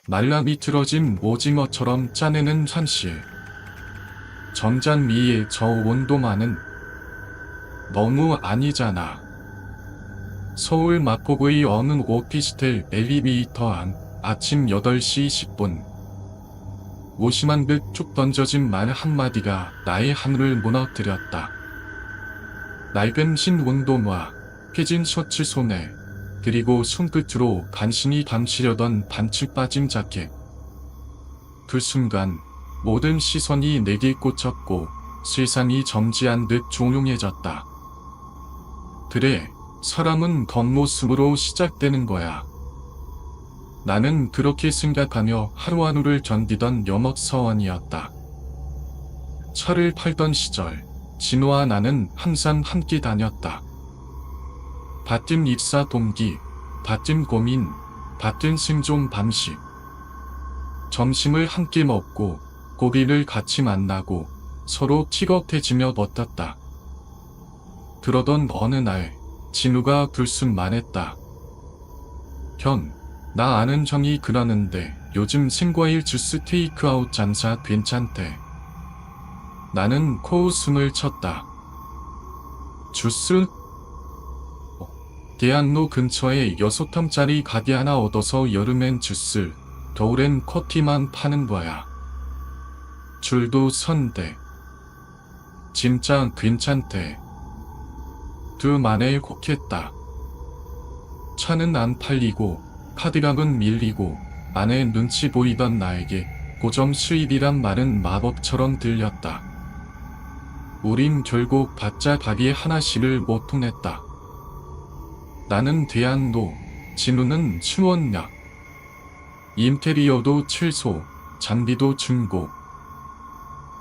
말라 비틀어진 오징어처럼 짜내는 현실. 전잔미의 저 온도만은 너무 아니잖아. 서울 마포구의 어느 오피스텔 엘리베이터 안, 아침 8시 10분. 무심한 듯 쭉 던져진 말 한마디가 나의 하늘을 무너뜨렸다. 낡은 흰 운동화, 펴진 셔츠 소매, 그리고 손끝으로 간신히 감추려던 반쯤 빠진 자켓. 그 순간 모든 시선이 내게 꽂혔고 세상이 정지한 듯 조용해졌다. 그래, 사람은 겉모습으로 시작되는 거야. 나는 그렇게 생각하며 하루하루를 견디던 여먹서원이었다. 차를 팔던 시절, 진우와 나는 항상 함께 다녔다. 같은 입사 동기, 같은 고민, 같은 생존 방식. 점심을 함께 먹고 고기를 같이 만나고 서로 티격태지며 버텼다. 그러던 어느 날 진우가 불쑥 말했다. 현, 나 아는 형이 그러는데 요즘 생과일 주스 테이크아웃 장사 괜찮대. 나는 코웃음을 쳤다. 주스? 대학로 근처에 6텀짜리 가게 하나 얻어서 여름엔 주스, 겨울엔 커피만 파는 거야. 줄도 선대. 진짜 괜찮대. 두 만에 혹했다. 차는 안 팔리고 카드값은 밀리고 안에 눈치 보이던 나에게 고정 수입이란 말은 마법처럼 들렸다. 우린 결국 바짝 가게 하나씩을 못 통했다. 나는 대학로, 진우는 수원역. 인테리어도 최소, 장비도 중고.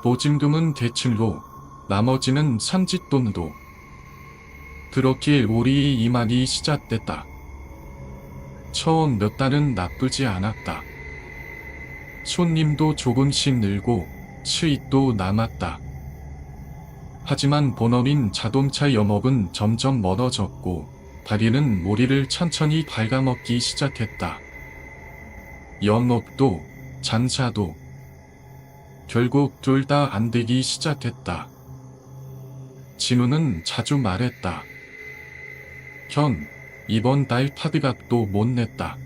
보증금은 대출로, 나머지는 삼짓돈으로. 그렇게 우리의 이만이 시작됐다. 처음 몇 달은 나쁘지 않았다. 손님도 조금씩 늘고 수익도 남았다. 하지만 본업인 자동차 영업은 점점 멀어졌고 다리는 모리를 천천히 갉아먹기 시작했다. 영업도 장사도 결국 둘 다 안 되기 시작했다. 진우는 자주 말했다. 형, 이번 달 카드값도 못 냈다.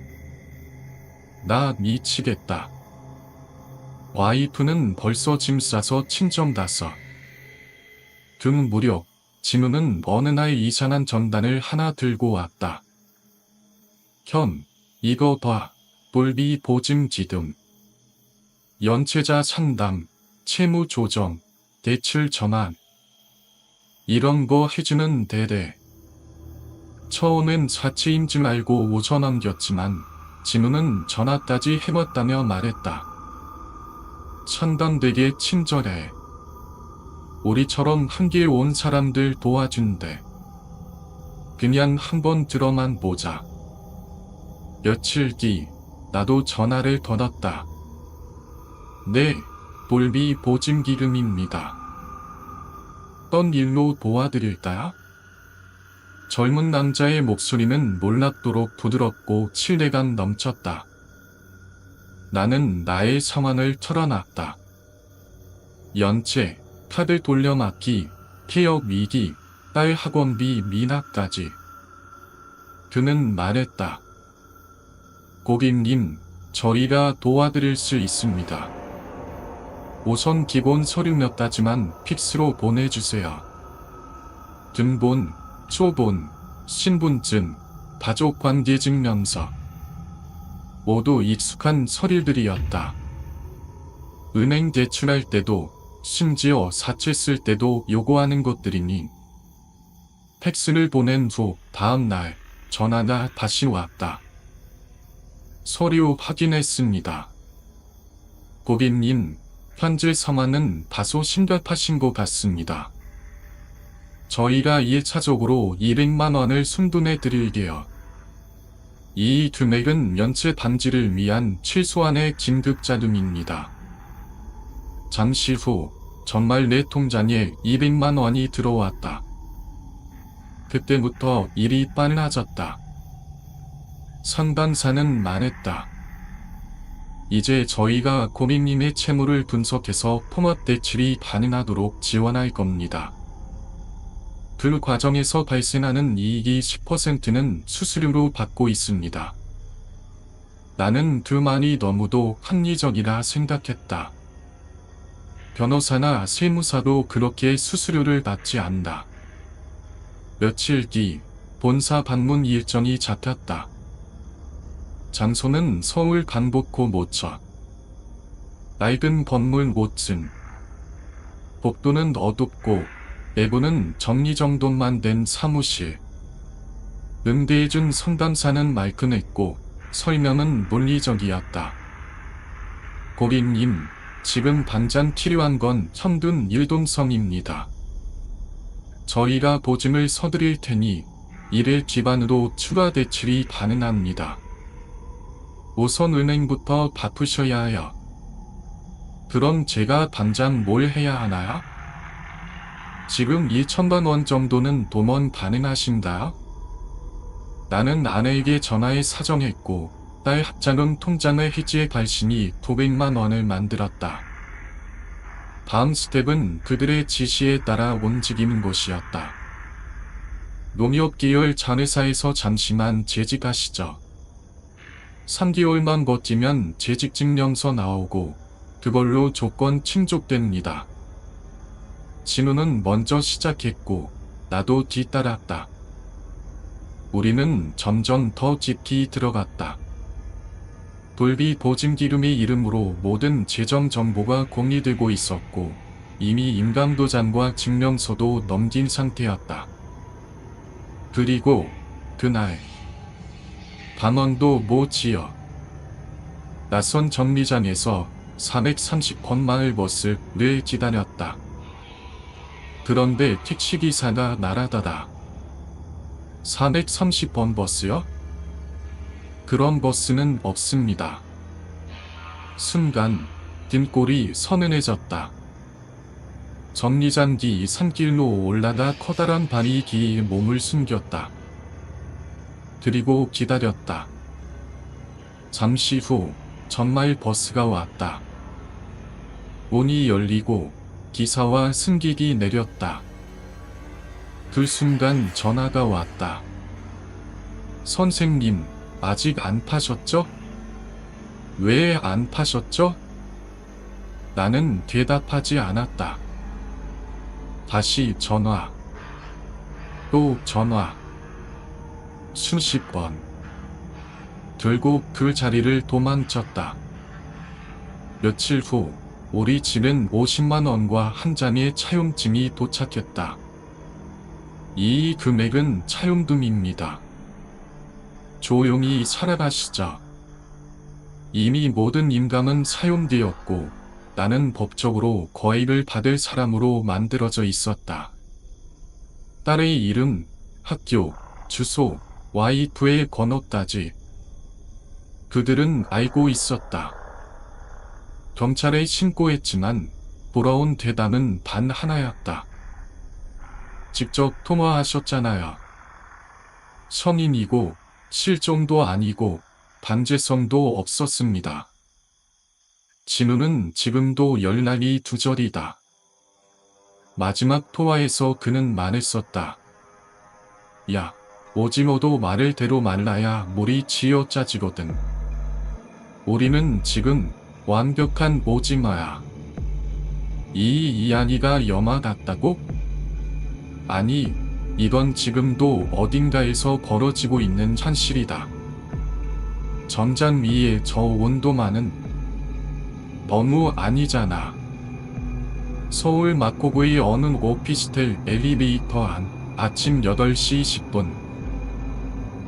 나 미치겠다. 와이프는 벌써 짐 싸서 친정 갔어. 그 무렵 진우는 어느 날 이상한 전단을 하나 들고 왔다. 형, 이거 봐. 볼비 보증 기금. 연체자 상담, 채무 조정, 대출 전환. 이런 거 해주는 데래. 처음엔 사치인 줄 알고 웃어 넘겼지만 진우는 전화까지 해봤다며 말했다. 천당되게 친절해. 우리처럼 한길 온 사람들 도와준대. 그냥 한번 들어만 보자. 며칠 뒤 나도 전화를 걸었다. 네, 볼비 보증기금입니다. 어떤 일로 도와드릴까요? 젊은 남자의 목소리는 놀랍도록 부드럽고 신뢰감 넘쳤다. 나는 나의 상황을 털어놨다. 연체, 카드 돌려막기, 폐업 위기, 딸 학원비 미납까지. 그는 말했다. 고객님, 저희가 도와드릴 수 있습니다. 우선 기본 서류 몇 가지만 픽스로 보내주세요. 등본, 초본, 신분증, 가족관계증명서. 모두 익숙한 서류들이었다. 은행 대출할 때도 심지어 사채 쓸 때도 요구하는 것들이니. 팩스를 보낸 후 다음 날 전화가 다시 왔다. 서류 확인했습니다. 고객님, 현재 상황은 다소 심각하신 것 같습니다. 저희가 1차적으로 200만 원을 순분해 드릴게요. 이 금액은 연체 방지를 위한 최소한의 긴급자금입니다. 잠시 후 정말 내 통장에 200만 원이 들어왔다. 그때부터 일이 빨라졌다. 상담사는 말했다. 이제 저희가 고객님의 채무를 분석해서 통합 대출이 가능하도록 지원할 겁니다. 그 과정에서 발생하는 이익이 10%는 수수료로 받고 있습니다. 나는 그 말이 너무도 합리적이라 생각했다. 변호사나 세무사도 그렇게 수수료를 받지 않나. 며칠 뒤 본사 방문 일정이 잡혔다. 장소는 서울 강북구 모처. 낡은 건물 5층. 복도는 어둡고 내부는 정리정돈만 된 사무실. 응대해준 상담사는 말끔했고 설명은 논리적이었다. 고객님, 지금 당장 필요한 건 현금 일동성입니다. 저희가 보증을 서드릴 테니 이를 기반으로 추가 대출이 가능합니다. 우선 은행부터 갚으셔야 해요. 그럼 제가 당장 뭘 해야 하나요? 지금 2천만 원 정도는 도면 가능하신가요? 나는 아내에게 전화해 사정했고 딸 합작은 통장의 해지에 발신이 900만 원을 만들었다. 다음 스텝은 그들의 지시에 따라 움직이는 것이었다. 농협 계열 자회사에서 잠시만 재직하시죠. 3개월만 버티면 재직증명서 나오고 그걸로 조건 충족됩니다. 진우는 먼저 시작했고 나도 뒤따랐다. 우리는 점점 더 깊이 들어갔다. 돌비 보증기금의 이름으로 모든 재정 정보가 공유되고 있었고 이미 인감도장과 증명서도 넘긴 상태였다. 그리고 그날 강원도 모 지역 낯선 정류장에서 430번 마을버스를 기다렸다. 그런데 택시기사가 날아다다. 430번 버스요? 그런 버스는 없습니다. 순간 등골이 서늘해졌다. 정류장 뒤 산길로 올라가 커다란 발이 뒤에 몸을 숨겼다. 그리고 기다렸다. 잠시 후 정말 버스가 왔다. 문이 열리고 기사와 승객이 내렸다. 그 순간 전화가 왔다. 선생님, 아직 안 파셨죠? 왜 안 파셨죠? 나는 대답하지 않았다. 다시 전화. 또 전화. 수십 번. 결국 그 자리를 도망쳤다. 며칠 후 우리 집은 50만 원과 한 장의 차용증이 도착했다. 이 금액은 차용금입니다. 조용히 살아가시죠. 이미 모든 인감은 사용되었고 나는 법적으로 거액을 받을 사람으로 만들어져 있었다. 딸의 이름, 학교, 주소, 와이프의 번호까지. 그들은 알고 있었다. 경찰에 신고했지만 돌아온 대답은 단 하나였다. 직접 통화하셨잖아요. 성인이고 실종도 아니고 반제성도 없었습니다. 진우는 지금도 연락이 두절이다. 마지막 통화에서 그는 말했었다. 야, 오징어도 말을 대로 말라야 물이 쥐어짜지거든. 우리는 지금 완벽한 오징어야. 이 이야기가 영화 같다고? 아니, 이건 지금도 어딘가에서 벌어지고 있는 현실이다. 전장 위에 저 온도만은 너무 아니잖아. 서울 마포구의 어느 오피스텔 엘리베이터 안 아침 8시 10분.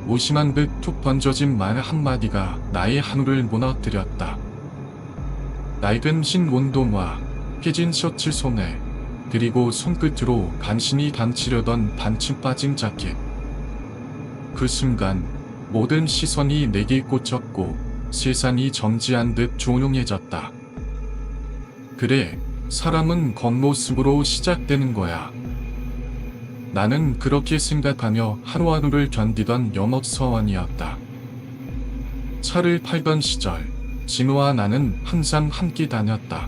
무심한 듯 툭 던져진 말 한마디가 나의 하늘을 무너뜨렸다. 낡은 흰 운동화, 깨진 셔츠 소매, 그리고 손끝으로 간신히 감추려던 반쯤 빠진 자켓. 그 순간 모든 시선이 내게 꽂혔고 세상이 정지한 듯 조용해졌다. 그래, 사람은 겉모습으로 시작되는 거야. 나는 그렇게 생각하며 하루하루를 견디던 영업사원이었다. 차를 팔던 시절 진우와 나는 항상 함께 다녔다.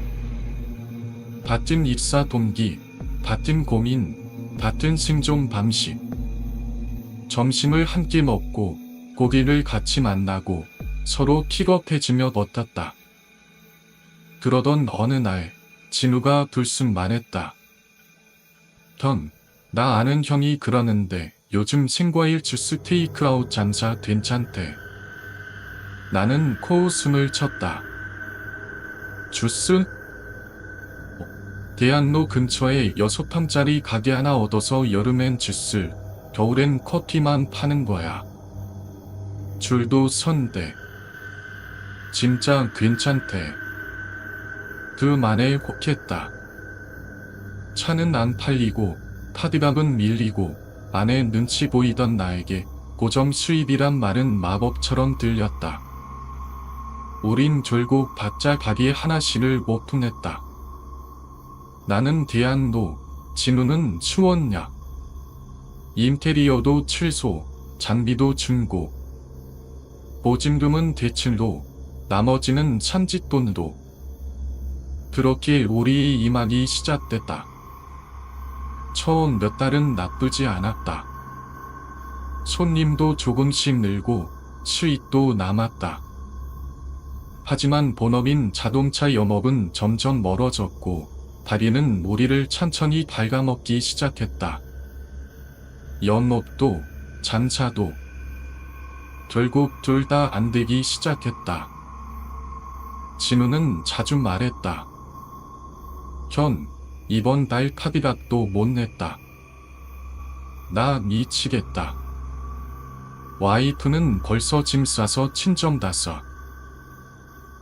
같은 입사 동기, 같은 고민, 같은 생존 방식. 점심을 함께 먹고 고기를 같이 만나고 서로 픽업해주며 버텼다. 그러던 어느 날 진우가 불쑥 말했다. 나 아는 형이 그러는데 요즘 생과일 주스 테이크아웃 장사 괜찮대. 나는 코웃음을 쳤다. 주스? 대학로 근처에 6평짜리 가게 하나 얻어서 여름엔 주스, 겨울엔 커피만 파는 거야. 줄도 선대. 진짜 괜찮대. 그 말에 혹했다. 차는 안 팔리고 카드값은 밀리고 안에 눈치 보이던 나에게 고정 수입이란 말은 마법처럼 들렸다. 우린 결국 바짝 가게 하나씩을 오픈했다. 나는 대학로, 진우는 수원역. 인테리어도 최소, 장비도 중고. 보증금은 대출로, 나머지는 산짓돈으로. 그렇게 우리의 이만이 시작됐다. 처음 몇 달은 나쁘지 않았다. 손님도 조금씩 늘고 수익도 남았다. 하지만 본업인 자동차 영업은 점점 멀어졌고 다리는 우리를 천천히 갉아먹기 시작했다. 영업도 장사도 결국 둘 다 안 되기 시작했다. 진우는 자주 말했다. 형, 이번 달 카드값도 못 냈다. 나 미치겠다. 와이프는 벌써 짐 싸서 친정 갔어.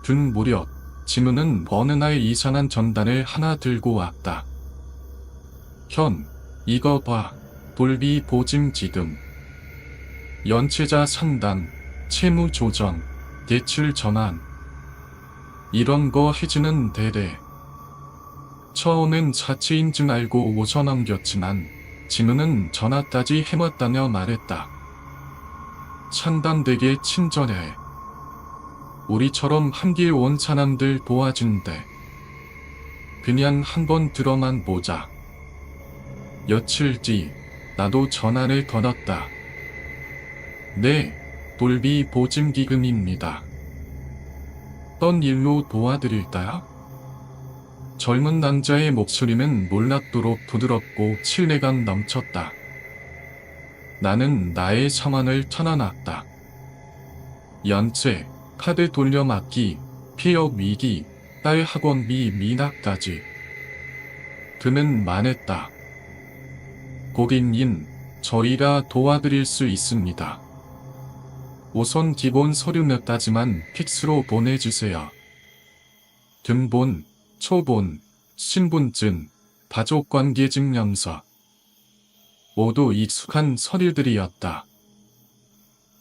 든 무렵 진우는 어느 날 이상한 전단을 하나 들고 왔다. 형, 이거 봐. 돌비 보증지등. 연체자 상담, 채무 조정, 대출 전환. 이런 거 해주는 데래. 처음엔 자취인 줄 알고 웃어 넘겼지만 진우는 전화까지 해왔다며 말했다. 상담되게 친절해. 우리처럼 함께 온 사람들 도와준대. 그냥 한번 들어만 보자. 며칠 뒤 나도 전화를 걸었다. 네, 돌비 보증기금입니다. 어떤 일로 도와드릴까요? 젊은 남자의 목소리는 놀랍도록 부드럽고 신뢰감 넘쳤다. 나는 나의 상황을 털어놨다. 연체, 카드 돌려막기, 폐업 위기, 딸 학원비 미납까지. 그는 말했다. 고객님, 저희가 도와드릴 수 있습니다. 우선 기본 서류 몇 가지만 팩스로 보내주세요. 등본, 초본, 신분증, 가족관계증명서. 모두 익숙한 서류들이었다.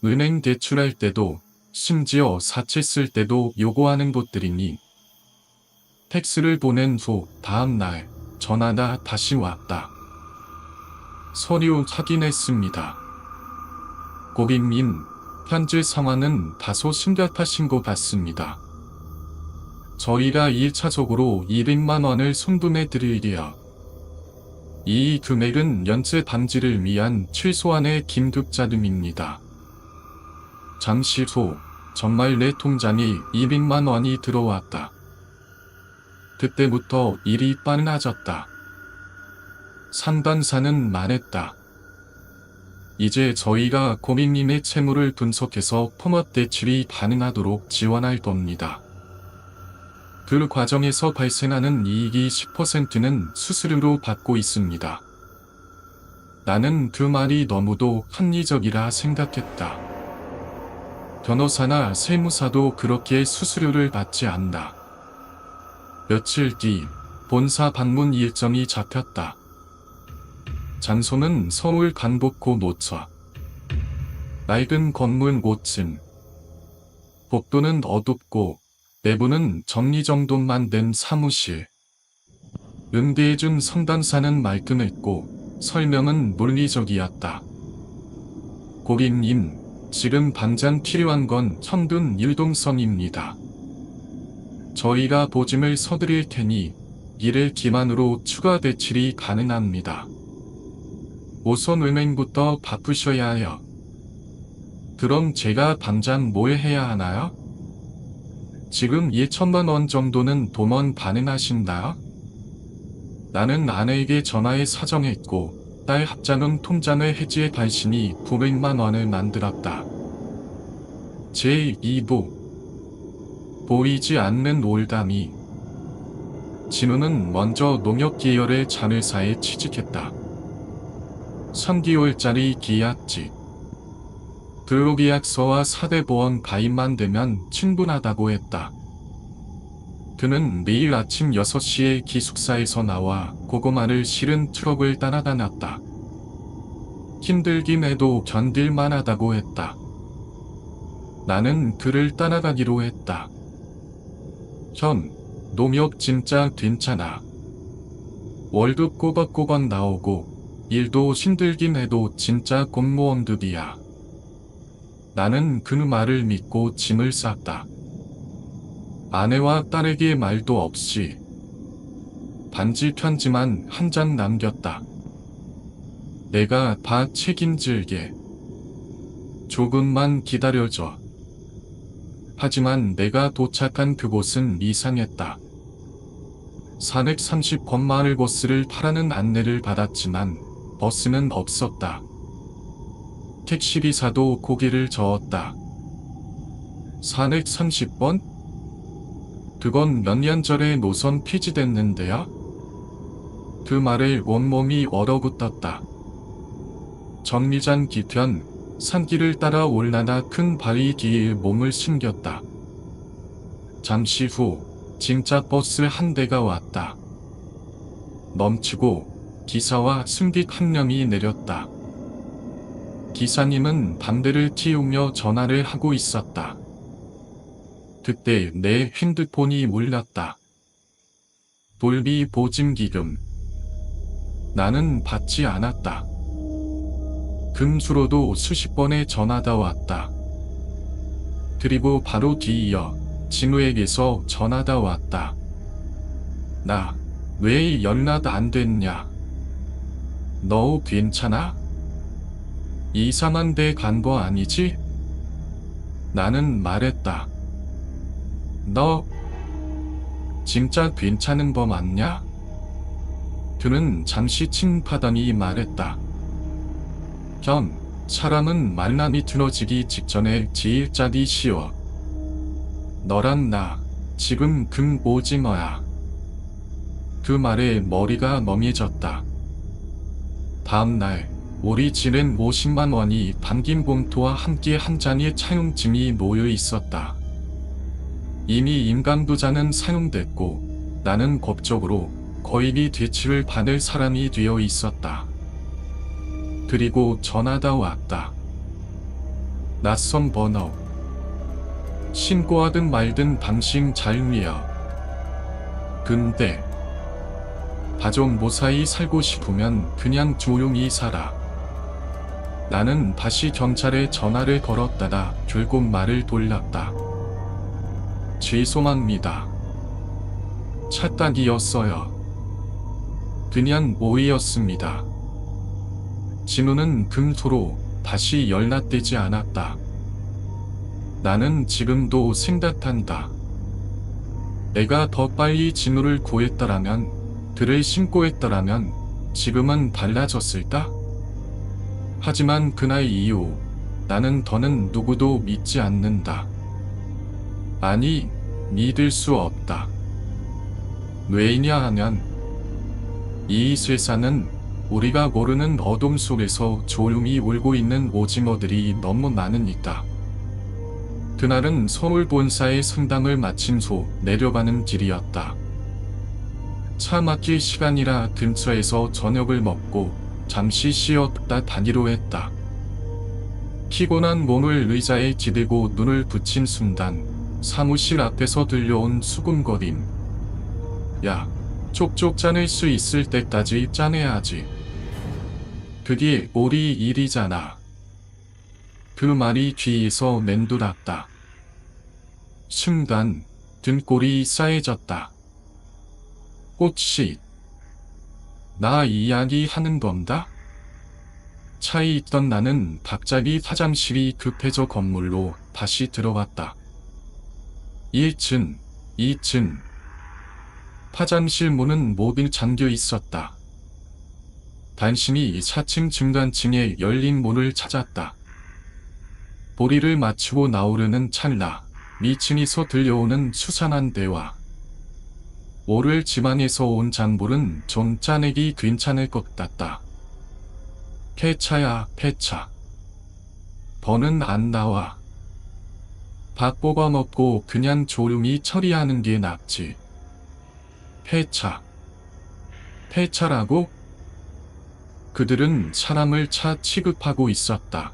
은행 대출할 때도 심지어 사채 쓸 때도 요구하는 것들이니 팩스를 보낸 후 다음 날 전화가 다시 왔다. 서류 확인했습니다. 고객님, 현재 상황은 다소 심각하신 것 같습니다. 저희가 1차적으로 200만 원을 송금해 드릴게요. 이 금액은 연체 방지를 위한 최소한의 긴급자금입니다. 잠시 후 정말 내 통장에 200만 원이 들어왔다. 그때부터 일이 빨라졌다. 상담사는 말했다. 이제 저희가 고객님의 채무를 분석해서 통합 대출이 가능하도록 지원할 겁니다. 그 과정에서 발생하는 이익이 10%는 수수료로 받고 있습니다. 나는 그 말이 너무도 합리적이라 생각했다. 변호사나 세무사도 그렇게 수수료를 받지 않나. 며칠 뒤 본사 방문 일정이 잡혔다. 장소는 서울 강북구 노처. 낡은 건물 5층. 복도는 어둡고 내부는 정리정돈만 된 사무실. 응대해준 상담사는 말끔했고 설명은 논리적이었다. 고객님, 지금 당장 필요한 건 현금 율동성입니다. 저희가 보증을 서드릴 테니 이를 기만으로 추가 대출이 가능합니다. 우선 은행부터 바꾸셔야 해요. 그럼 제가 당장 뭘 해야 하나요? 지금 2천만 원 정도는 도면 가능하신가요? 나는 아내에게 전화해 사정했고 딸 합자금 통장의 해지에 관심이 900만 원을 만들었다. 제2부 보이지 않는 올담이. 진우는 먼저 농협계열의 자회사에 취직했다. 3개월짜리 계약직. 근로계약서와 4대 보험 가입만 되면 충분하다고 했다. 그는 매일 아침 6시에 기숙사에서 나와 고구마를 실은 트럭을 따라다녔다. 힘들긴 해도 견딜만 하다고 했다. 나는 그를 따라가기로 했다. 형, 농협 진짜 괜찮아. 월급 꼬박꼬박 나오고 일도 힘들긴 해도 진짜 공무원급이야. 나는 그 말을 믿고 짐을 쌌다. 아내와 딸에게 말도 없이 반지 편지만 한 장 남겼다. 내가 다 책임질게. 조금만 기다려줘. 하지만 내가 도착한 그곳은 이상했다. 430번 마을 버스를 타라는 안내를 받았지만 버스는 없었다. 택시기사도 고개를 저었다. 430번? 그건 몇 년 전에 노선 폐지됐는데요? 그 말에 온몸이 얼어붙었다. 정류장 뒤편 산길을 따라 올라다 큰 바위 뒤에 몸을 숨겼다. 잠시 후 진짜 버스 한 대가 왔다. 멈추고 기사와 승객 한 명이 내렸다. 기사님은 담배를 틔우며 전화를 하고 있었다. 그때 내 핸드폰이 울렸다. 돌비 보증기금. 나는 받지 않았다. 금수로도 수십 번의 전화가 왔다. 그리고 바로 뒤이어 진우에게서 전화가 왔다. 나 왜 연락 안 됐냐? 너 괜찮아? 이상한 데 간 거 아니지? 나는 말했다. 너 진짜 괜찮은 거 맞냐? 그는 잠시 침묵하더니 말했다. 형, 사람은 말남이 틀어지기 직전에 제일 짜기 쉬워. 너랑 나 지금 금 오징어야. 그 말에 머리가 멍해졌다. 다음날 우리 집엔 50만 원이 담긴 봉투와 함께 한 장의 차용증이 놓여 있었다. 이미 임감도자는 사용됐고 나는 법적으로 거액의 대출을 받을 사람이 되어 있었다. 그리고 전화가 왔다. 낯선 번호. 신고하든 말든 당신 자유야. 근데 가족 무사히 살고 싶으면 그냥 조용히 살아. 나는 다시 경찰에 전화를 걸었다가 결국 말을 돌렸다. 죄송합니다. 착각이었어요. 그냥 오해였습니다. 진우는 금토로 다시 연락되지 않았다. 나는 지금도 생각한다. 내가 더 빨리 진우를 구했더라면, 그를 신고했더라면 지금은 달라졌을까? 하지만 그날 이후 나는 더는 누구도 믿지 않는다. 아니, 믿을 수 없다. 왜냐 하면 이 세상은 우리가 모르는 어둠 속에서 조용히 울고 있는 오징어들이 너무 많으니까. 그날은 서울 본사의 상담을 마친 후 내려가는 길이었다. 차 막힐 시간이라 근처에서 저녁을 먹고 잠시 쉬었다 가기로 했다. 피곤한 몸을 의자에 기대고 눈을 붙인 순간 사무실 앞에서 들려온 수군거림. 야, 쪽쪽 짜낼 수 있을 때까지 짜내야지. 그게 우리 일이잖아. 그 말이 귀에서 맴돌았다. 순간 등골이 싸해졌다. 혹시 나 이야기하는 건가? 차에 있던 나는 갑자기 화장실이 급해져 건물로 다시 들어갔다. 1층, 2층. 화장실 문은 모두 잠겨 있었다. 단신이 4층 중간층에 열린 문을 찾았다. 보리를 맞추고 나오려는 찰나 미층에서 들려오는 수상한 대화. 월요일 집안에서 온 장볼은 좀 짜내기 괜찮을 것 같다. 폐차야 폐차. 버는 안 나와. 밥 뽑아 먹고 그냥 조용히 처리하는 게 낫지. 폐차. 폐차라고? 그들은 사람을 차 취급하고 있었다.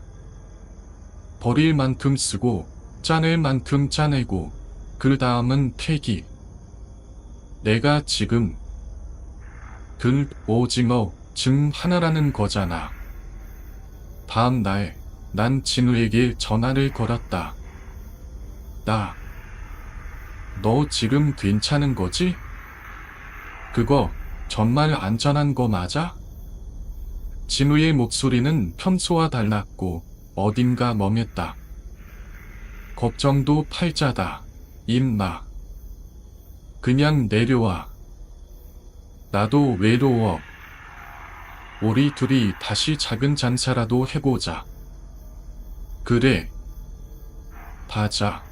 버릴 만큼 쓰고 짜낼 만큼 짜내고 그 다음은 폐기. 내가 지금 오징어 중 하나라는 거잖아. 다음 날 난 진우에게 전화를 걸었다. 너 지금 괜찮은 거지? 그거 정말 안전한 거 맞아? 진우의 목소리는 평소와 달랐고 어딘가 멍했다. 걱정도 팔자다, 임마. 그냥 내려와. 나도 외로워. 우리 둘이 다시 작은 장사라도 해보자. 그래. 가자.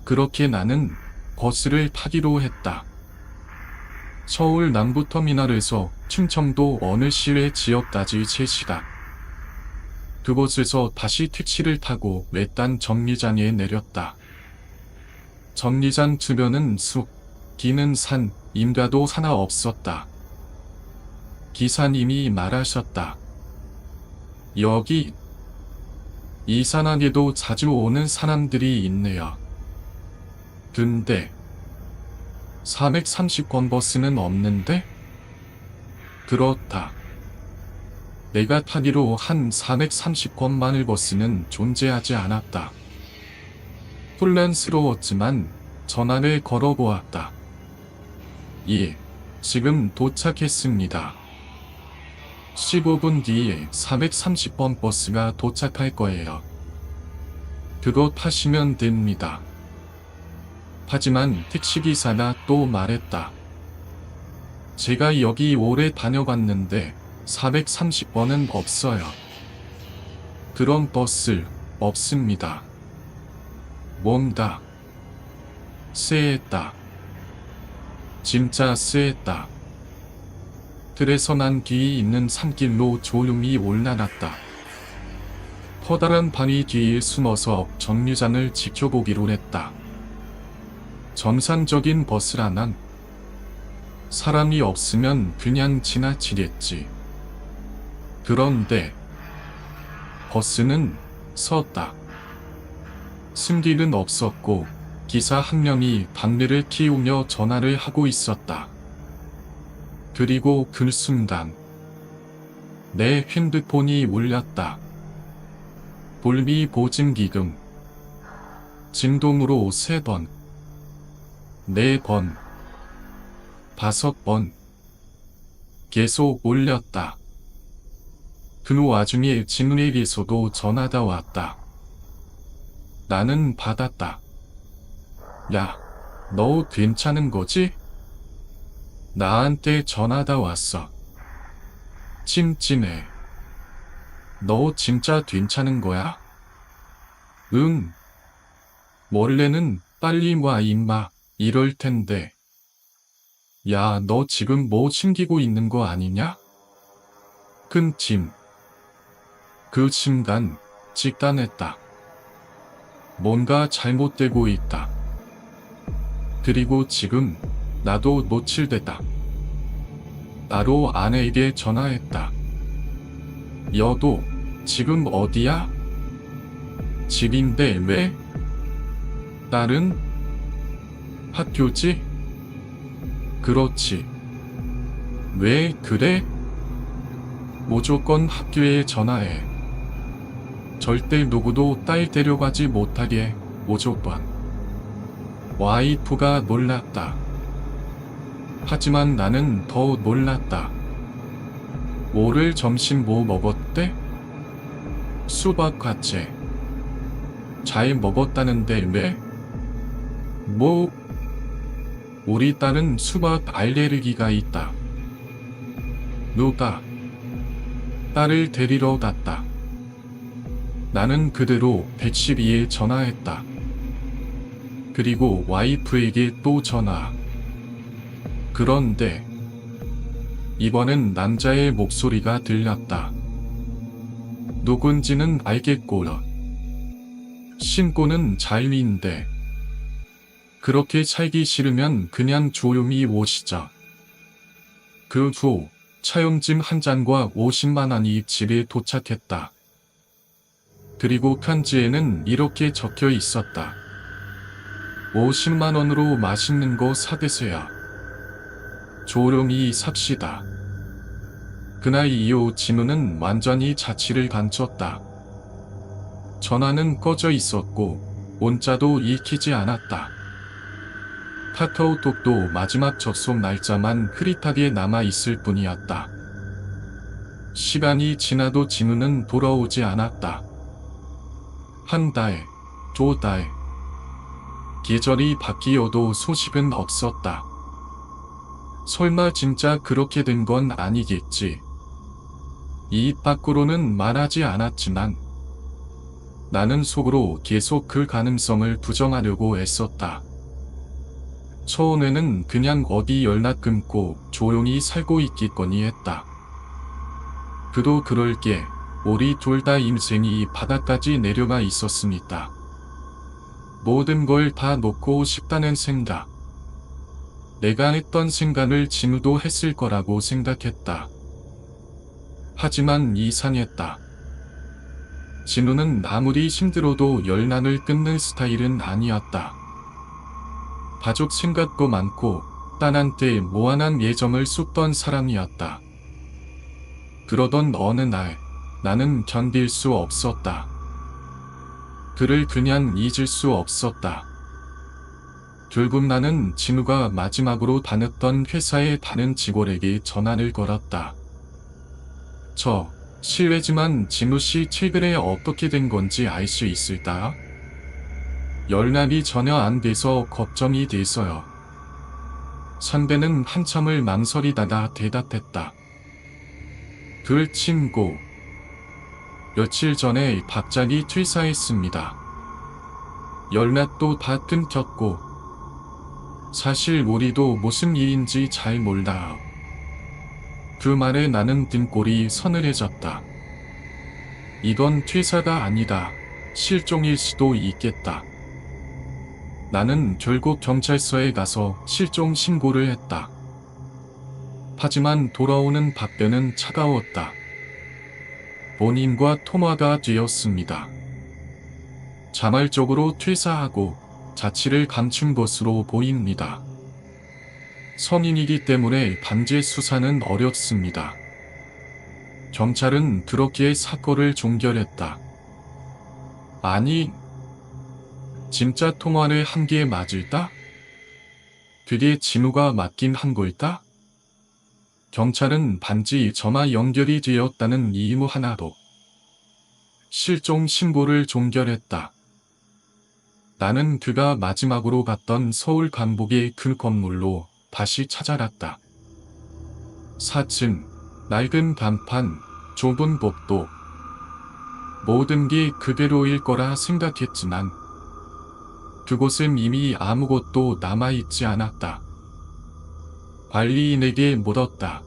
그렇게 나는 버스를 타기로 했다. 서울 남부터미널에서 충청도 어느 시외 지역까지 3시간. 그곳에서 다시 택시를 타고 외딴 정류장에 내렸다. 정류장 주변은 숲, 기는 산, 임가도 하나 없었다. 기사님이 말하셨다. 여기 이산하게도 자주 오는 사람들이 있네요. 근데 430번 버스는 없는데? 그렇다. 내가 타기로 한 430번 버스는 존재하지 않았다. 혼란스러웠지만 전화를 걸어보았다. 예, 지금 도착했습니다. 15분 뒤에 430번 버스가 도착할 거예요. 그거 타시면 됩니다. 하지만 택시기사가 또 말했다. 제가 여기 오래 다녀봤는데 430번은 없어요. 그런 버스 없습니다. 뭔가 쎄했다. 진짜 쎄했다. 그래서 난 뒤에 있는 산길로 조용히 올라갔다. 커다란 바위 뒤에 숨어서 정류장을 지켜보기로 했다. 정상적인 버스라면 사람이 없으면 그냥 지나치겠지. 그런데 버스는 섰다. 승객은 없었고 기사 한 명이 담배를 피우며 전화를 하고 있었다. 그리고 그 순간 내 핸드폰이 울렸다. 돌비 보증기금. 진동으로 3번, 4번, 5번 계속 울렸다. 그 와중에 진우에게서도 전화가 왔다. 나는 받았다. 야, 너 괜찮은 거지? 나한테 전화가 왔어. 찜찜해. 너 진짜 괜찮은 거야? 응. 원래는 빨리 와 임마 이럴 텐데. 야, 너 지금 뭐 숨기고 있는 거 아니냐? 큰 찜. 그 순간 직단했다. 뭔가 잘못되고 있다. 그리고 지금 나도 노출됐다. 나로 아내에게 전화했다. 여도 지금 어디야? 집인데 왜? 딸은? 학교지? 그렇지. 왜 그래? 무조건 학교에 전화해. 절대 누구도 딸 데려가지 못하게 무조건. 와이프가 놀랐다. 하지만 나는 더 놀랐다. 오늘 점심 뭐 먹었대? 수박 같이. 잘 먹었다는데 왜? 뭐? 우리 딸은 수박 알레르기가 있다. 누가? 딸을 데리러 갔다. 나는 그대로 112에 전화했다. 그리고 와이프에게 또 전화. 그런데 이번엔 남자의 목소리가 들렸다. 누군지는 알겠고요. 신고는 자유인데 그렇게 살기 싫으면 그냥 조용히 오시자. 그 후 차용증 한 장과 50만 원이 집에 도착했다. 그리고 편지에는 이렇게 적혀 있었다. 50만 원으로 맛있는 거 사드세요. 조용히 삽시다. 그날 이후 진우는 완전히 자취를 감췄다. 전화는 꺼져 있었고 문자도 읽히지 않았다. 카카오톡도 마지막 접속 날짜만 흐릿하게 남아있을 뿐이었다. 시간이 지나도 진우는 돌아오지 않았다. 한 달, 두 달. 계절이 바뀌어도 소식은 없었다. 설마 진짜 그렇게 된 건 아니겠지. 입 밖으로는 말하지 않았지만 나는 속으로 계속 그 가능성을 부정하려고 애썼다. 처음에는 그냥 어디 연락 끊고 조용히 살고 있겠거니 했다. 그도 그럴게. 우리 둘 다 인생이 바닥까지 내려가 있었으니까. 모든 걸 다 놓고 싶다는 생각. 내가 했던 생각을 진우도 했을 거라고 생각했다. 하지만 이상했다. 진우는 아무리 힘들어도 연락을 끊는 스타일은 아니었다. 가족 생각도 많고 딸한테 무한한 예정을 쏟던 사람이었다. 그러던 어느 날 나는 견딜 수 없었다. 그를 그냥 잊을 수 없었다. 결국 나는 진우가 마지막으로 다녔던 회사의 다른 직원에게 전화를 걸었다. 실례지만 진우씨 최근에 어떻게 된 건지 알 수 있을까? 연락이 전혀 안 돼서 걱정이 돼서요. 선배는 한참을 망설이다가 대답했다. 그 친구. 며칠 전에 갑자기 퇴사했습니다. 연락도 다 끊겼고 사실 우리도 무슨 일인지 잘 몰라요. 그 말에 나는 등골이 서늘해졌다. 이건 퇴사가 아니다. 실종일 수도 있겠다. 나는 결국 경찰서에 가서 실종 신고를 했다. 하지만 돌아오는 답변은 차가웠다. 본인과 통화가 되었습니다. 자발적으로 퇴사하고 자취를 감춘 것으로 보입니다. 성인이기 때문에 반제 수사는 어렵습니다. 경찰은 그렇게 사건을 종결했다. 아니, 진짜 통화를 한 게 맞을까? 그게 진우가 맞긴 한 걸까? 경찰은 반지 전화 연결이 되었다는 이유 하나로 실종 신고를 종결했다. 나는 그가 마지막으로 갔던 서울 강북의 그 건물로 다시 찾아갔다. 4층, 낡은 간판, 좁은 복도. 모든 게 그대로일 거라 생각했지만 그곳은 이미 아무것도 남아있지 않았다. 관리인에게 물었다.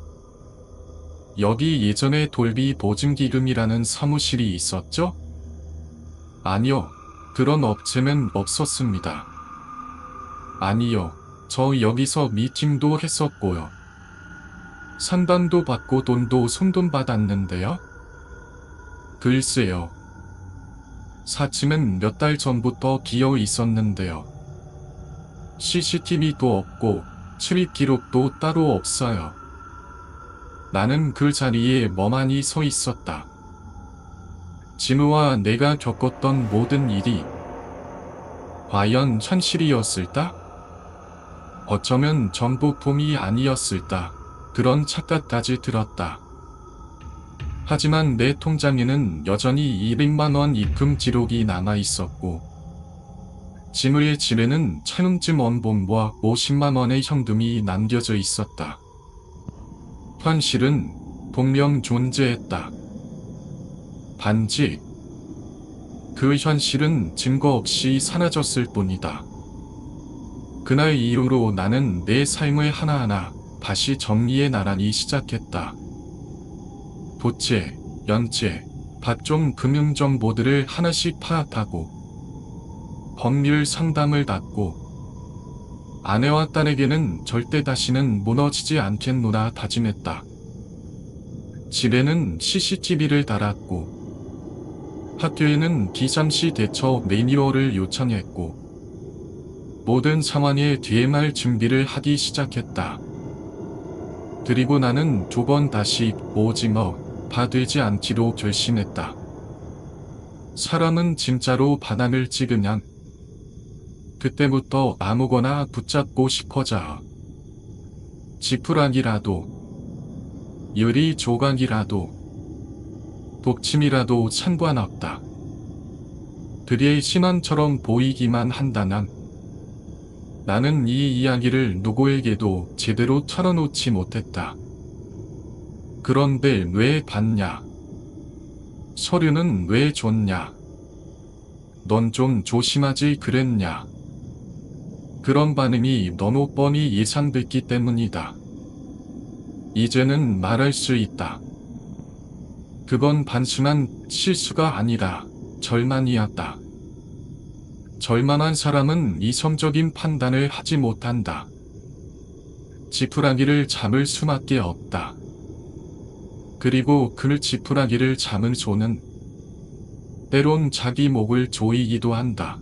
여기 예전에 돌비 보증기금이라는 사무실이 있었죠? 아니요, 그런 업체는 없었습니다. 아니요, 저 여기서 미팅도 했었고요. 상담도 받고 돈도 손돈받았는데요? 글쎄요. 4층은 몇 달 전부터 비어 있었는데요. CCTV도 없고 출입 기록도 따로 없어요. 나는 그 자리에 멍하니 서 있었다. 진우와 내가 겪었던 모든 일이 과연 현실이었을까? 어쩌면 정보폼이 아니었을까, 그런 착각까지 들었다. 하지만 내 통장에는 여전히 200만 원 입금 기록이 남아 있었고, 진우의 집에는 차용증 원본과 50만 원의 현금이 남겨져 있었다. 현실은 분명 존재했다. 단지 그 현실은 증거 없이 사라졌을 뿐이다. 그날 이후로 나는 내 삶을 하나하나 다시 정리해 나란히 시작했다. 부채, 연체, 각종 금융정보들을 하나씩 파악하고 법률 상담을 받고 아내와 딸에게는 절대 다시는 무너지지 않겠노라 다짐했다. 집에는 CCTV를 달았고 학교에는 비상시 대처 매뉴얼을 요청했고 모든 상황에 대응할 준비를 하기 시작했다. 그리고 나는 두 번 다시 오징어 받지 않기로 결심했다. 사람은 진짜로 바닥을 찍으면 그때부터 아무거나 붙잡고 싶어져. 지푸라기라도 유리 조각이라도 독침이라도 상관없다. 그의 신앙처럼 보이기만 한다면 나는 이 이야기를 누구에게도 제대로 털어놓지 못했다. 그런데 왜 받냐? 서류는 왜 줬냐? 넌 좀 조심하지 그랬냐? 그런 반응이 너무 뻔히 예상됐기 때문이다. 이제는 말할 수 있다. 그건 단순한 실수가 아니라 절망이었다. 절망한 사람은 이성적인 판단을 하지 못한다. 지푸라기를 잡을 수밖에 없다. 그리고 그 지푸라기를 잡은 손은 때론 자기 목을 조이기도 한다.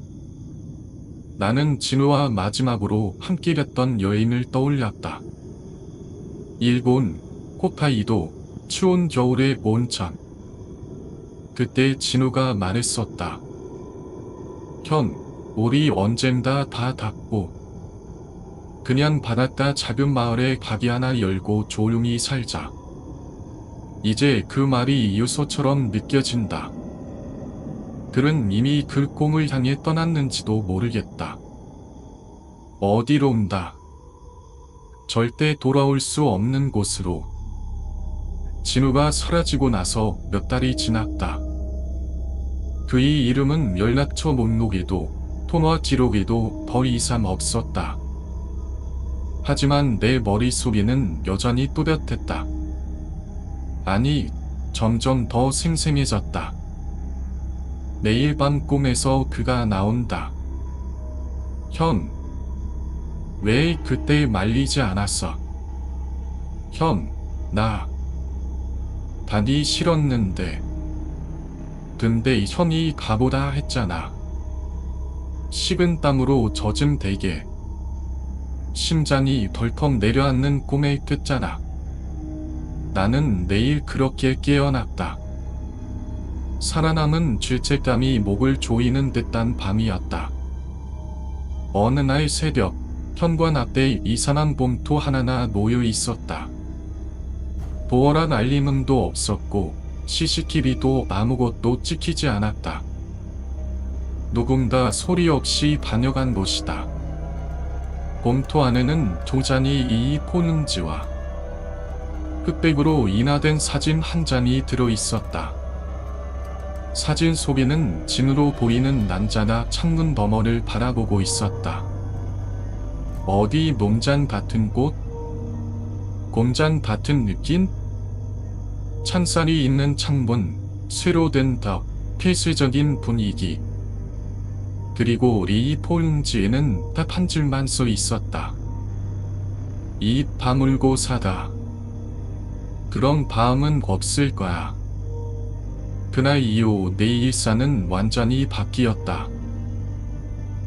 나는 진우와 마지막으로 함께 갔던 여행을 떠올렸다. 일본 홋카이도 추운 겨울의 온천. 그때 진우가 말했었다. 현, 우리 언젠가 다 닫고 그냥 바닷가 작은 마을에 가게 하나 열고 조용히 살자. 이제 그 말이 유서처럼 느껴진다. 그는 이미 그 꿈을 향해 떠났는지도 모르겠다. 어디로 온다. 절대 돌아올 수 없는 곳으로. 진우가 사라지고 나서 몇 달이 지났다. 그의 이름은 연락처 목록에도 통화 기록에도 더 이상 없었다. 하지만 내 머릿속에는 여전히 또렷했다. 아니, 점점 더 생생해졌다. 매일 밤 꿈에서 그가 나온다. 형, 왜 그때 말리지 않았어? 형, 나 다니 싫었는데. 근데 형이 가보다 했잖아. 식은 땀으로 젖은 베개. 심장이 덜컥 내려앉는 꿈에 깼잖아. 나는 내일 그렇게 깨어났다. 살아남은 죄책감이 목을 조이는 듯한 밤이었다. 어느 날 새벽, 현관 앞에 이상한 봉투 하나가 놓여 있었다. 보어란 알림음도 없었고 CCTV도 아무것도 찍히지 않았다. 누군가 소리 없이 다녀간 곳이다. 봉투 안에는 도장이 이 포는지와 흑백으로 인화된 사진 한 장이 들어있었다. 사진 속에는 진으로 보이는 남자가 창문 너머를 바라보고 있었다. 어디 농장 같은 곳? 공장 같은 느낌? 찬살이 있는 창문, 쇠로 된 벽, 필수적인 분위기. 그리고 리 포은지에는 딱 한 줄만 써 있었다. 입 다물고 사다. 그런 다음은 없을 거야. 그날 이후 내 일상은 완전히 바뀌었다.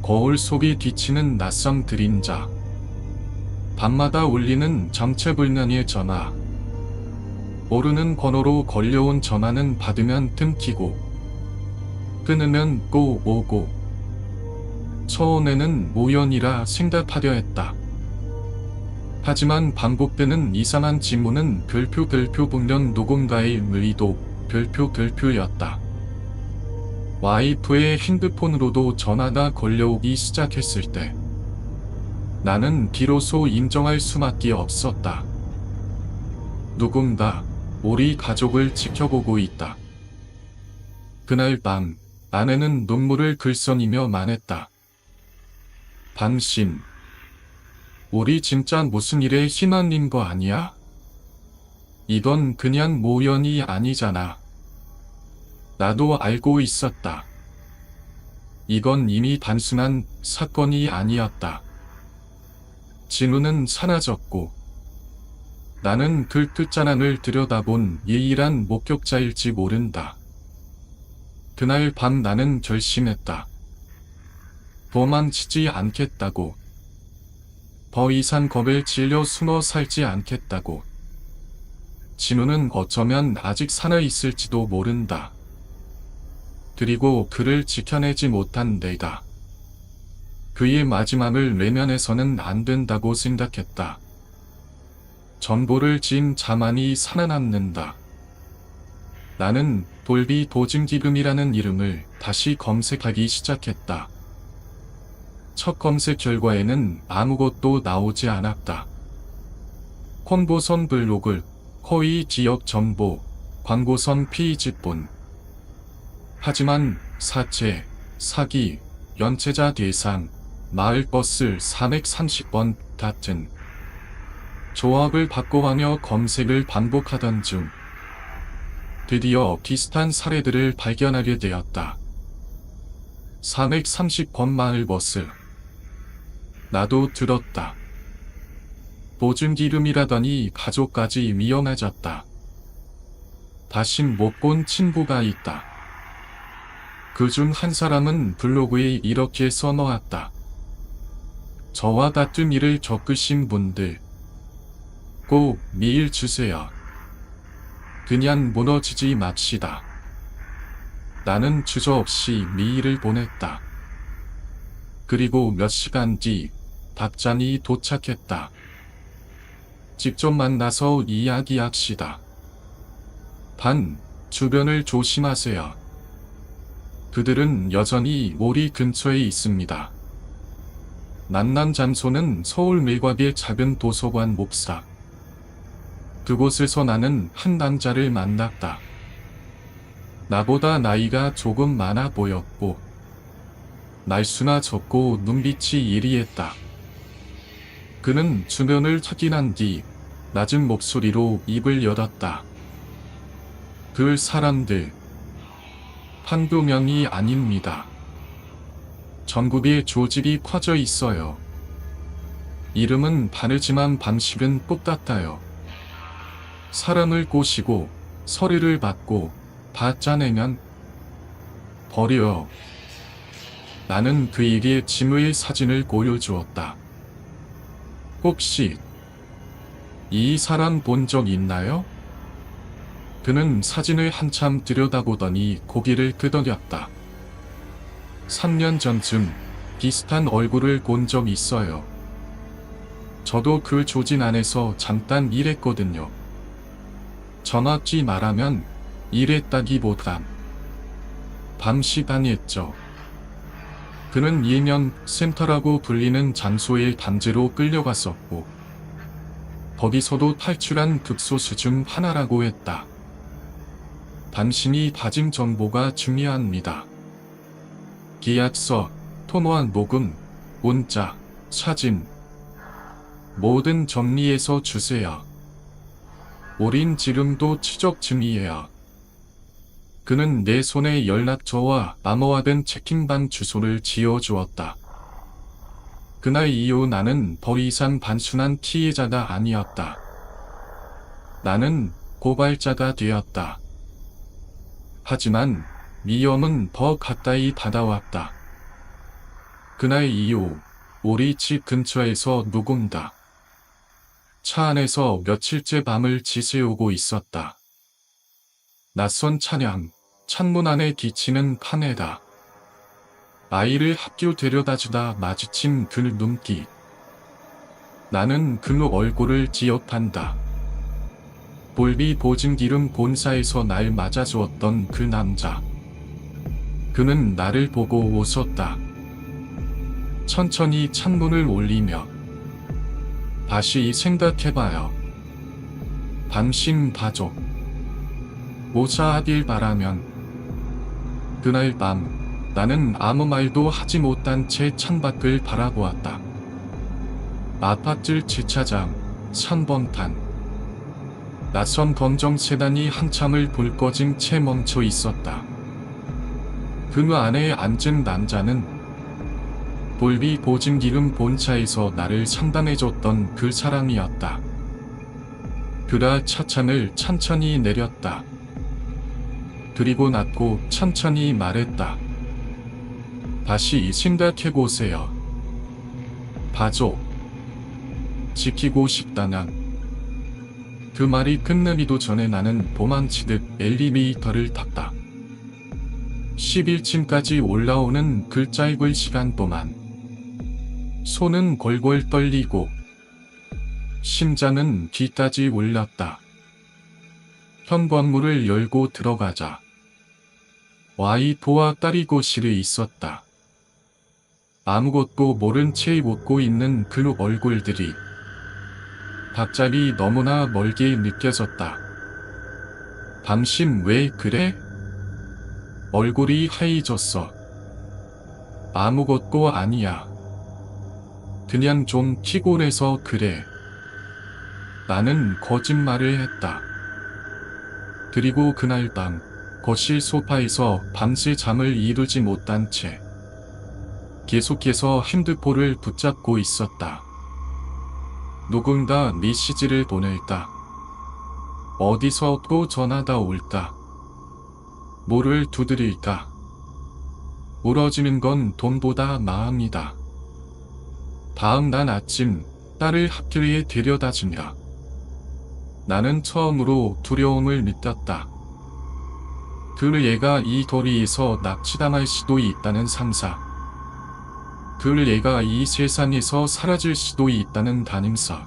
거울 속에 비치는 낯선 그림자. 밤마다 울리는 정체불명의 전화. 모르는 번호로 걸려온 전화는 받으면 끊기고 끊으면 꼭 오고 처음에는 우연이라 생각하려 했다. 하지만 반복되는 이상한 지문은 별표 분명 누군가의 의도 별표였다. 와이프의 핸드폰으로도 전화가 걸려오기 시작했을 때 나는 비로소 인정할 수밖에 없었다. 누군가 우리 가족을 지켜보고 있다. 그날 밤 아내는 눈물을 글썽이며 말했다. 당신, 우리 진짜 무슨 일에 휘말린 거 아니야? 이건 그냥 모연이 아니잖아. 나도 알고 있었다. 이건 이미 단순한 사건이 아니었다. 진우는 사라졌고 나는 그 끝자락을 들여다본 예일한 목격자일지 모른다. 그날 밤 나는 결심했다. 도망치지 않겠다고. 더 이상 겁을 질려 숨어 살지 않겠다고. 진우는 어쩌면 아직 살아있을지도 모른다. 그리고 그를 지켜내지 못한 내가 그의 마지막을 외면해서는 안 된다고 생각했다. 전보를 진 자만이 살아남는다. 나는 돌비 도징기금이라는 이름을 다시 검색하기 시작했다. 첫 검색 결과에는 아무것도 나오지 않았다. 콘보선 블로그, 허위 지역 정보, 광고선 피지본. 하지만 사체, 사기, 연체자 대상, 마을버스 430번 같은 조합을 바꿔가며 검색을 반복하던 중 드디어 비슷한 사례들을 발견하게 되었다. 430번 마을버스. 나도 들었다. 보증기름이라더니 가족까지 위험해졌다. 다신 못 본 친구가 있다. 그중 한 사람은 블로그에 이렇게 써놓았다. 저와 같은 일을 겪으신 분들 꼭 메일 주세요. 그냥 무너지지 맙시다. 나는 주저없이 메일을 보냈다. 그리고 몇 시간 뒤 답장이 도착했다. 직접 만나서 이야기합시다. 단, 주변을 조심하세요. 그들은 여전히 우리 근처에 있습니다. 만난 장소는 서울 밀과의 작은 도서관 목사. 그곳에서 나는 한 남자를 만났다. 나보다 나이가 조금 많아 보였고 날수나 적고 눈빛이 예리했다. 그는 주변을 확인한 뒤 낮은 목소리로 입을 열었다. 그 사람들 한두 명이 아닙니다. 전국에 조직이 퍼져 있어요. 이름은 다르지만 방식은 똑같아요. 사람을 꼬시고 서류를 받고 다 짜내면 버려요. 나는 그에게 진우의 사진을 보여주었다. 혹시 이 사람 본 적 있나요? 그는 사진을 한참 들여다보더니 고개를 끄덕였다. 3년 전쯤 비슷한 얼굴을 본 적 있어요. 저도 그 조직 안에서 잠깐 일했거든요. 정확히 말하면 일했다기보단 감시당했죠. 그는 예명 센터라고 불리는 장소에 단지로 끌려갔었고 거기서도 탈출한 극소수 중 하나라고 했다. 당신이 가진 정보가 중요합니다. 계약서, 통화한 녹음, 문자, 사진 뭐든 정리해서 주세요. 우린 지금도 추적 중이에요. 그는 내 손에 연락처와 암호화된 채팅방 주소를 지어주었다. 그날 이후 나는 더 이상 단순한 피해자가 아니었다. 나는 고발자가 되었다. 하지만 위험은 더 가까이 다가왔다. 그날 이후 우리 집 근처에서 누군가 차 안에서 며칠째 밤을 지새우고 있었다. 낯선 차량, 창문 안에 비치는 카메라. 아이를 학교 데려다주다 마주친 그 눈빛. 나는 그 얼굴을 기억한다. 볼비 보증기름 본사에서 날 맞아주었던 그 남자. 그는 나를 보고 웃었다. 천천히 창문을 올리며 다시 생각해봐요. 당신 가족 무사하길 바라면. 그날 밤 나는 아무 말도 하지 못한 채 창밖을 바라보았다. 아파트 주차장 3번탄. 낯선 검정 세단이 한참을 불 꺼진 채 멈춰 있었다. 그 안에 앉은 남자는 볼비 보증기름 본사에서 나를 상담해줬던 그 사람이었다. 그가 차창을 천천히 내렸다. 그리고 낮고 천천히 말했다. 다시 생각해보세요. 가족 지키고 싶다면. 그 말이 끝나기도 전에 나는 도망치듯 엘리베이터를 탔다. 11층까지 올라오는 그 짧은 시간 동안 손은 골골 떨리고 심장은 귀까지 울렸다. 현관문을 열고 들어가자 와이프와 딸이 거실에 있었다. 아무것도 모른 채 웃고 있는 그 얼굴들이 갑자기 너무나 멀게 느껴졌다. 당신 왜 그래? 얼굴이 하얘졌어. 아무것도 아니야. 그냥 좀 피곤해서 그래. 나는 거짓말을 했다. 그리고 그날 밤 거실 소파에서 밤새 잠을 이루지 못한 채 계속해서 핸드폰을 붙잡고 있었다. 누군가 메시지를 보낼까? 어디서 또 전화가 올까? 뭐를 두드릴까? 울어지는 건 돈보다 마음이다. 다음 날 아침 딸을 학교에 데려다주며 나는 처음으로 두려움을 느꼈다. 그 애가 이 거리에서 납치당할 수도 있다는 상상. 그 애가 이 세상에서 사라질 수도 있다는 가능성.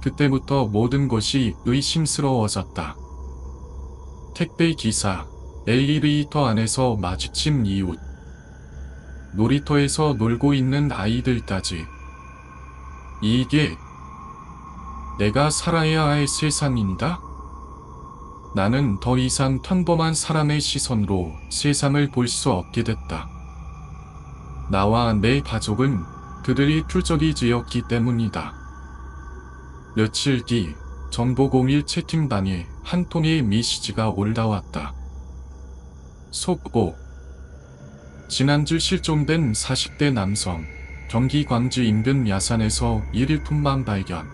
그때부터 모든 것이 의심스러워졌다. 택배 기사, 엘리베이터 안에서 마주친 이웃, 놀이터에서 놀고 있는 아이들까지. 이게 내가 살아야 할 세상인가? 나는 더 이상 평범한 사람의 시선으로 세상을 볼 수 없게 됐다. 나와 내 가족은 그들이 표적이 지었기 때문이다. 며칠 뒤 정보01 채팅방에 한 통의 메시지가 올라왔다. 속보. 지난주 실종된 40대 남성, 경기 광주 인근 야산에서 일일품만 발견.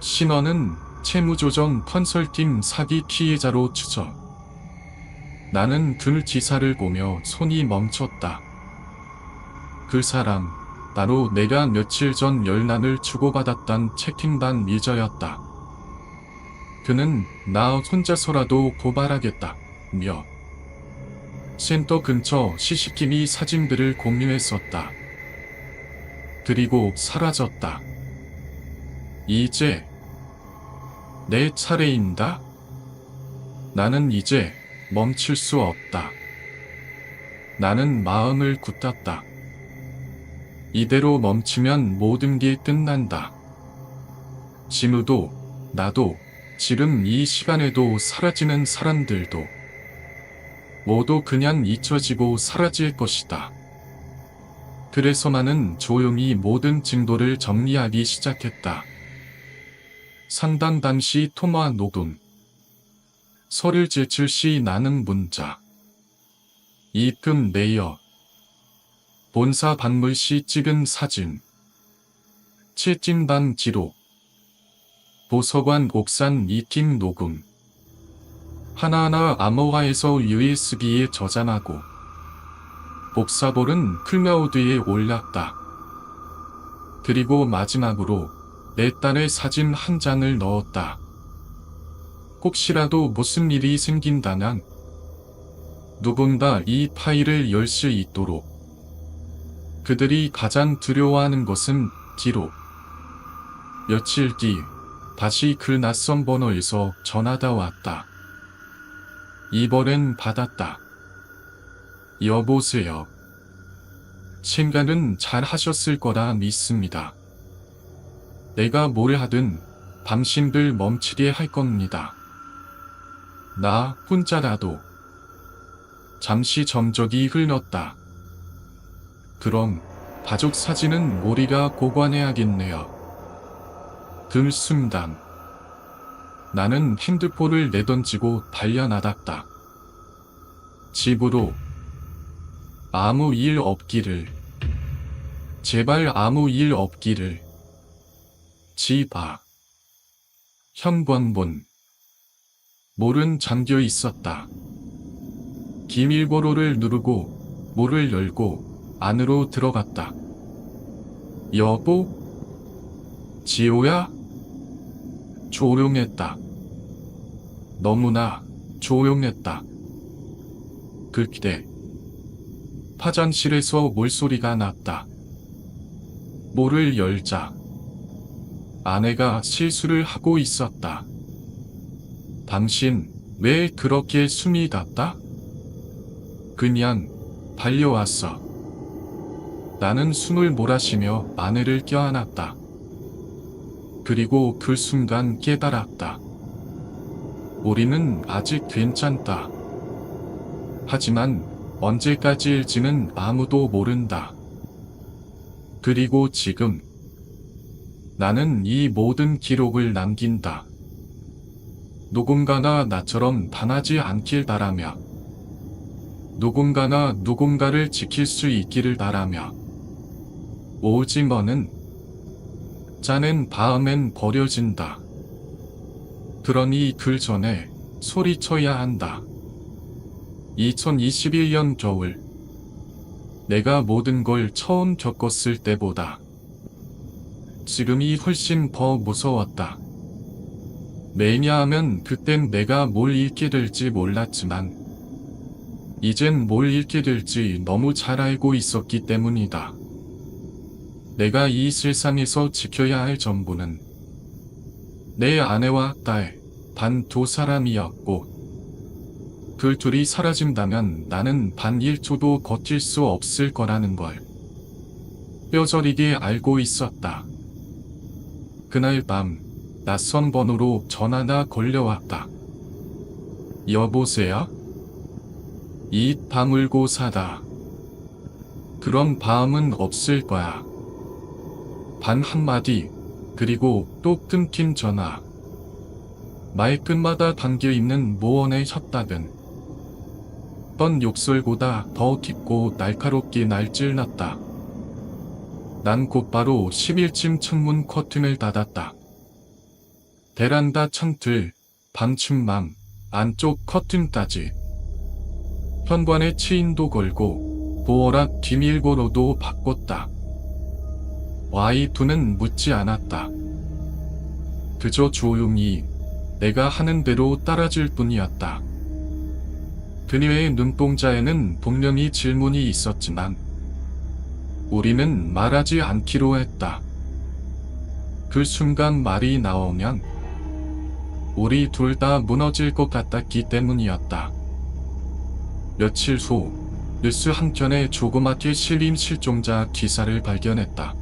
신원은 채무조정 컨설팅 사기 피해자로 추적. 나는 그 기사를 보며 손이 멈췄다. 그 사람, 바로 내가 며칠 전 연락을 주고받았던 채팅방 유저였다. 그는 나 혼자서라도 고발하겠다며 센터 근처 CCTV 사진들을 공유했었다. 그리고 사라졌다. 이제 내 차례인가? 나는 이제 멈출 수 없다. 나는 마음을 굳혔다. 이대로 멈추면 모든 게 끝난다. 진우도, 나도, 지금 이 시간에도 사라지는 사람들도 모두 그냥 잊혀지고 사라질 것이다. 그래서 나는 조용히 모든 증거를 정리하기 시작했다. 상담 당시 통화 녹음, 서류 제출 시 나는 문자, 입금 내역, 본사 방문 시 찍은 사진, 채팅방 기록, 도서관 옥상 미팅 녹음, 하나하나 암호화해서 USB에 저장하고 복사본은 클라우드에 올렸다. 그리고 마지막으로 내 딸의 사진 한 장을 넣었다. 혹시라도 무슨 일이 생긴다면 누군가 이 파일을 열 수 있도록. 그들이 가장 두려워하는 것은 기록. 며칠 뒤 다시 그 낯선 번호에서 전화가 왔다. 이번엔 받았다. 여보세요. 생각은 잘 하셨을 거라 믿습니다. 내가 뭘 하든 당신들 멈추게 할 겁니다. 나 혼자라도. 잠시 점적이 흘렀다. 그럼 가족 사진은 우리가 보관해야겠네요. 그 순간 나는 핸드폰을 내던지고 달려나갔다. 집으로. 아무 일 없기를. 제발 아무 일 없기를. 집 앞. 현관문. 문은 잠겨 있었다. 비밀번호를 누르고 문을 열고 안으로 들어갔다. 여보? 지호야? 조용했다. 너무나 조용했다. 그때 화장실에서 물소리가 났다. 문을 열자 아내가 실수를 하고 있었다. 당신 왜 그렇게 숨이 갔다? 그냥 달려왔어. 나는 숨을 몰아쉬며 아내를 껴안았다. 그리고 그 순간 깨달았다. 우리는 아직 괜찮다. 하지만 언제까지일지는 아무도 모른다. 그리고 지금 나는 이 모든 기록을 남긴다. 누군가가 나처럼 당하지 않길 바라며, 누군가가 누군가를 지킬 수 있기를 바라며, 오지머는 짜낸 다음엔 버려진다. 그러니 그 전에 소리쳐야 한다. 2021년 겨울, 내가 모든 걸 처음 겪었을 때보다 지금이 훨씬 더 무서웠다. 왜냐하면 그땐 내가 뭘 잃게 될지 몰랐지만 이젠 뭘 잃게 될지 너무 잘 알고 있었기 때문이다. 내가 이 세상에서 지켜야 할 전부는 내 아내와 딸, 단 2사람이었고 그 둘이 사라진다면 나는 단 1초도 버틸 수 없을 거라는 걸 뼈저리게 알고 있었다. 그날 밤 낯선 번호로 전화가 걸려왔다. 여보세요? 입 다물고 사다. 그런 밤은 없을 거야. 단 한마디, 그리고 또 끊긴 전화. 말끝마다 담겨있는 무언의 협박은 떤 욕설보다 더 깊고 날카롭게 날 찔렀다. 난 곧바로 11층 창문 커튼을 닫았다. 베란다 창틀, 방충망, 안쪽 커튼까지. 현관에 치인도 걸고 보어락 비밀번호도 바꿨다. 와이프는 묻지 않았다. 그저 조용히 내가 하는 대로 따라줄 뿐이었다. 그녀의 눈동자에는 분명히 질문이 있었지만 우리는 말하지 않기로 했다. 그 순간 말이 나오면 우리 둘 다 무너질 것 같았기 때문이었다. 며칠 후 뉴스 한 편에 조그맣게 실린 실종자 기사를 발견했다.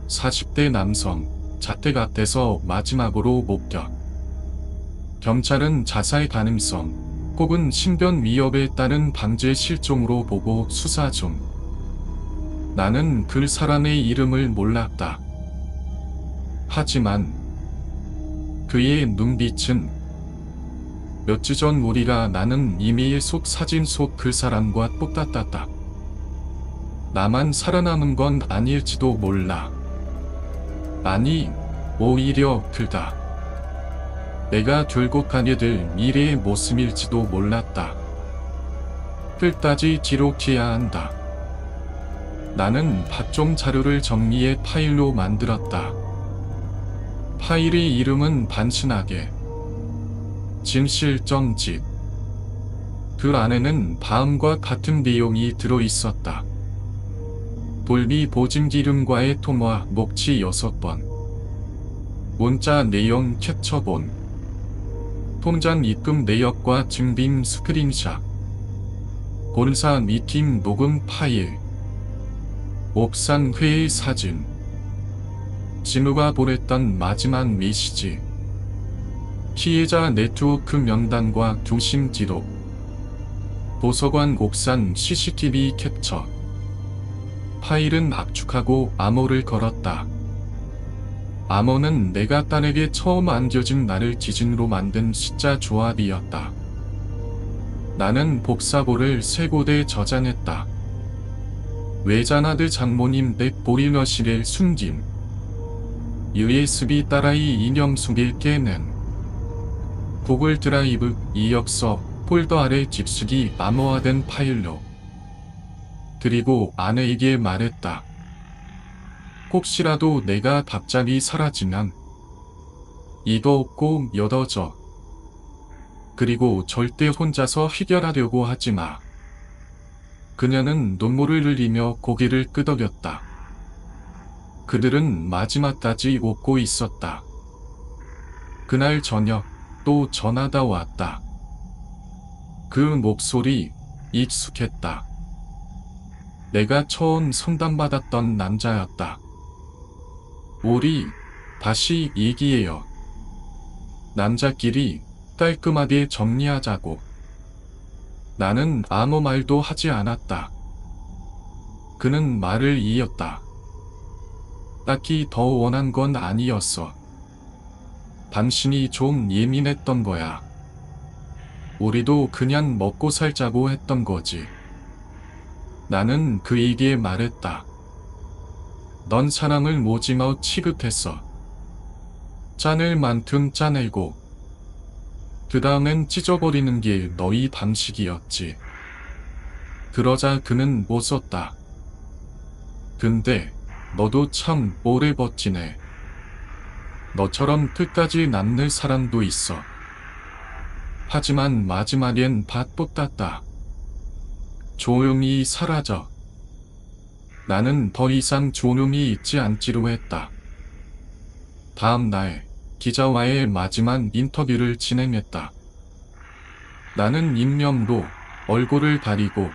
40대 남성, 자택 앞에서 마지막으로 목격. 경찰은 자살 가능성 혹은 신변 위협에 따른 방제 실종으로 보고 수사 중. 나는 그 사람의 이름을 몰랐다. 하지만 그의 눈빛은 몇 주 전 우리가 나는 이메일 속 사진 속 그 사람과 똑같았다. 나만 살아남은 건 아닐지도 몰라. 아니, 오히려 그가 내가 결국 가게 될 미래의 모습일지도 몰랐다. 끝까지 기록해야 한다. 나는 각종 자료를 정리해 파일로 만들었다. 파일의 이름은 단순하게 진실정집. 그 안에는 다음과 같은 내용이 들어있었다. 돌비 보증기름과의 통화 목치 6번. 문자 내용 캡처본. 통장 입금 내역과 증빙 스크린샷. 본사 미팅 녹음 파일. 옥상 회의 사진. 진우가 보냈던 마지막 메시지. 피해자 네트워크 명단과 두심 기록. 도서관 옥상 CCTV 캡처. 파일은 압축하고 암호를 걸었다. 암호는 내가 딸에게 처음 안겨준 나를 기준으로 만든 숫자 조합이었다. 나는 복사본을 3곳에 저장했다. 외자나드 장모님 댁 보일러실에 숨김. USB 딸아이 인형 속에 깨는. 구글 드라이브 이력서 폴더 아래 깊숙이 암호화된 파일로. 그리고 아내에게 말했다. 혹시라도 내가 갑자기 사라지면 이거 꼭 엿어줘. 그리고 절대 혼자서 해결하려고 하지 마. 그녀는 눈물을 흘리며 고개를 끄덕였다. 그들은 마지막까지 웃고 있었다. 그날 저녁 또 전화가 왔다. 그 목소리 익숙했다. 내가 처음 상담받았던 남자였다. 우리 다시 얘기해요. 남자끼리 깔끔하게 정리하자고. 나는 아무 말도 하지 않았다. 그는 말을 이었다. 딱히 더 원한 건 아니었어. 당신이 좀 예민했던 거야. 우리도 그냥 먹고 살자고 했던 거지. 나는 그에게 말했다. 넌 사람을 모지마 취급했어. 짜낼 만큼 짜내고 그 다음엔 찢어버리는 게 너희 방식이었지. 그러자 그는 웃었다. 근데 너도 참 오래 버티네. 너처럼 끝까지 남는 사람도 있어. 하지만 마지막엔 밭 뽑았다. 조용히 사라져. 나는 더 이상 조용히 있지 않기로 했다. 다음 날 기자와의 마지막 인터뷰를 진행했다. 나는 익명으로 얼굴을 가리고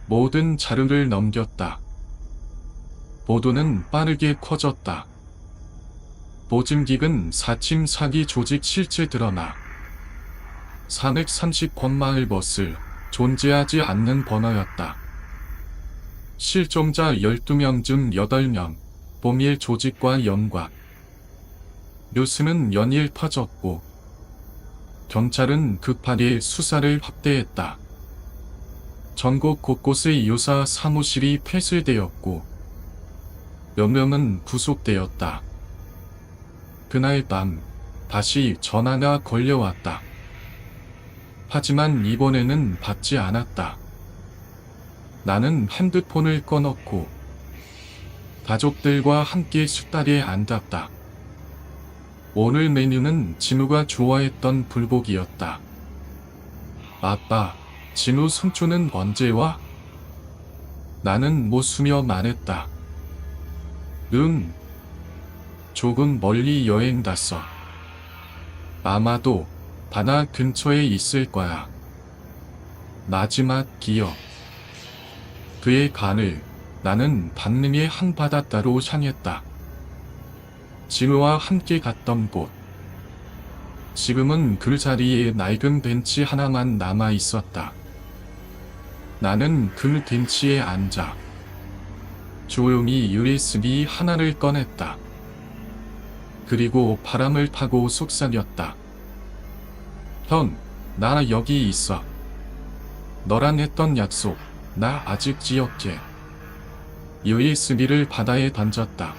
모든 자료를 넘겼다. 보도는 빠르게 커졌다. 보증기금 사칭 사기 조직 실체 드러나. 430권 마을버스 존재하지 않는 번호였다. 실종자 12명 중 8명, 범일 조직과 연관. 뉴스는 연일 퍼졌고 경찰은 급하게 수사를 확대했다. 전국 곳곳의 유사 사무실이 폐쇄되었고 몇 명은 구속되었다. 그날 밤 다시 전화가 걸려왔다. 하지만 이번에는 받지 않았다. 나는 핸드폰을 꺼놓고 가족들과 함께 숫다리에 앉았다. 오늘 메뉴는 진우가 좋아했던 불고기였다. 아빠, 진우 삼촌은 언제 와? 나는 웃으며 말했다. 응. 조금 멀리 여행 갔어. 아마도 바다 근처에 있을 거야. 마지막 기억. 그의 간을 나는 박릉의 한 바닷가로 향했다. 진우와 함께 갔던 곳. 지금은 그 자리에 낡은 벤치 하나만 남아 있었다. 나는 그 벤치에 앉아 조용히 USB 하나를 꺼냈다. 그리고 바람을 타고 속삭였다. 형, 나 여기 있어. 너랑 했던 약속, 나 아직 기억해. USB를 바다에 던졌다.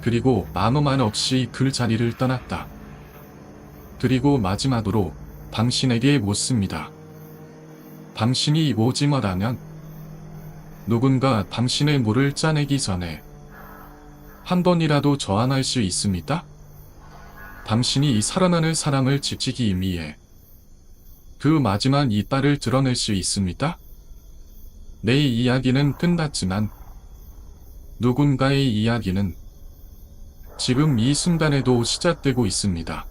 그리고 아무 말 없이 그 자리를 떠났다. 그리고 마지막으로 당신에게 묻습니다. 당신이 오지마라면 누군가 당신의 물을 짜내기 전에 한 번이라도 저항할 수 있습니까? 당신이 사랑하는 사람을 지키기 위해 그 마지막 이빨을 드러낼 수 있습니까? 내 이야기는 끝났지만 누군가의 이야기는 지금 이 순간에도 시작되고 있습니다.